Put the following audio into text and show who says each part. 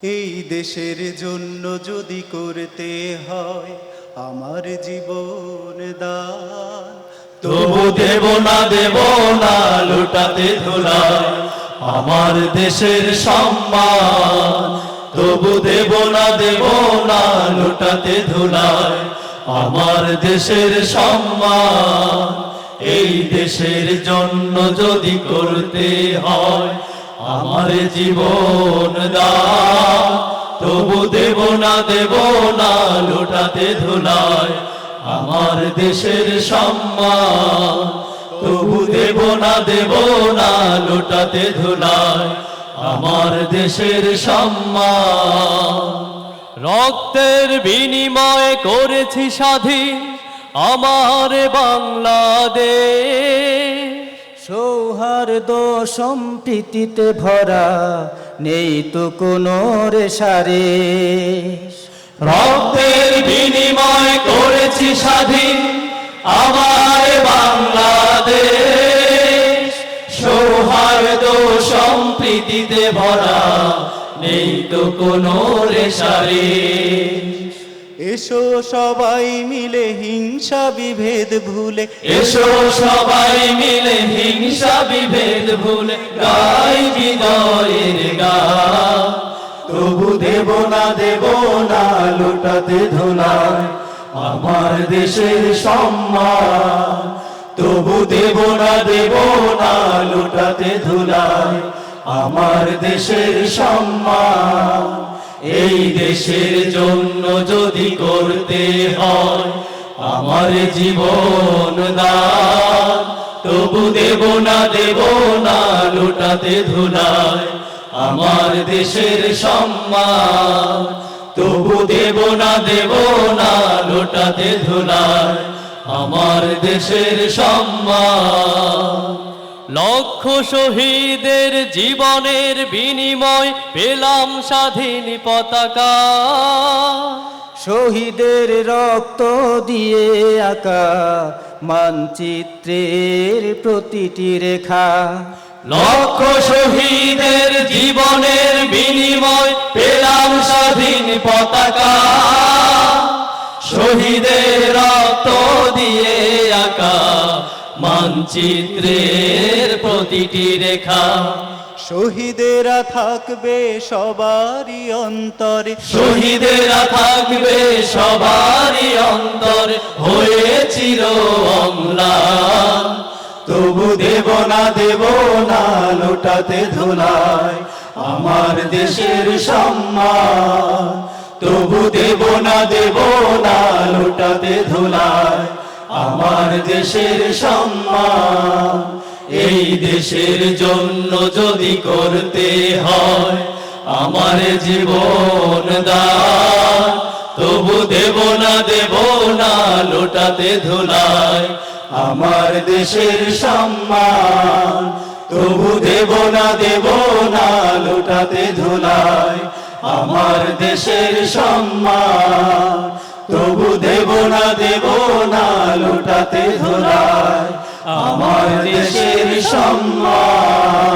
Speaker 1: এই দেশের জন্য যদি করতে হয় আমার জীবন দান,
Speaker 2: তবু দেব না লুটাতে ধুলায় আমার দেশের সম্মান। তবু দেব না লুটাতে ধুলায় আমার দেশের সম্মান। এই দেশের জন্য যদি করতে হয় আমার জীবন দান, তবু দেব না লুটাতে ধুলায় আমার দেশের সম্মান। তবু দেব না লুটাতে ধুলায় আমার দেশের সম্মান। রক্তের বিনিময়ে করেছি স্বাধীন আমার বাংলাদেশ।
Speaker 3: সৌহার্দ্য সম্প্রীতিতে ভরা নেই তো কোনো রেশারেশ।
Speaker 2: রক্তের বিনিময় করেছি স্বাধীন আমার বাংলাদেশ। সৌহার্দ্য সম্প্রীতিতে ভরা নেই তো কোনো রেশারেশ।
Speaker 1: এসো সবাই মিলে হিংসা বিভেদ ভুলে,
Speaker 2: এসো সবাই মিলে হিংসা বিভেদ ভুলে গাই বিজয়ের গান। তবু দেব না লুটাতে ধুলায় আমার দেশের সম্মান। তবু দেব না লুটাতে ধুলায় আমার দেশের সম্মান। এই দেশের জন্য যদি করতে হয় আমার জীবন দান, তবু দেব না লুটাতে ধুলায় আমার দেশের সম্মান। তবু দেব না লুটাতে ধুলায় আমার দেশের সম্মান। লক্ষ শহীদের জীবনের বিনিময় পেলাম স্বাধীন পতাকা।
Speaker 3: শহীদের রক্ত দিয়ে আঁকা মানচিত্রের প্রতিটি রেখা।
Speaker 2: লক্ষ শহীদের জীবনের বিনিময় পেলাম স্বাধীন পতাকা। শহীদের রক্ত দিয়ে আঁকা মানচিত্রের প্রতিটি রেখা।
Speaker 1: শহীদেরা থাকবে সবারই অন্তরে,
Speaker 2: শহীদেরা থাকবে সবারই অন্তরে হয়ে চির অম্লান। তবু দেব না লুটাতে ধুলায় আমার দেশের সম্মান। তবু দেব না লুটাতে ধুলায় আমার দেশের সম্মান। এই দেশের জন্য যদি করতে হয় আমার জীবন দান, তবু দেব না লুটাতে ধুলায় আমার দেশের সম্মান। তবু দেব না লুটাতে ধুলায় আমার দেশের সম্মান। তবু দেব না লুটাতে ধুলায় আমার দেশের সম্মান।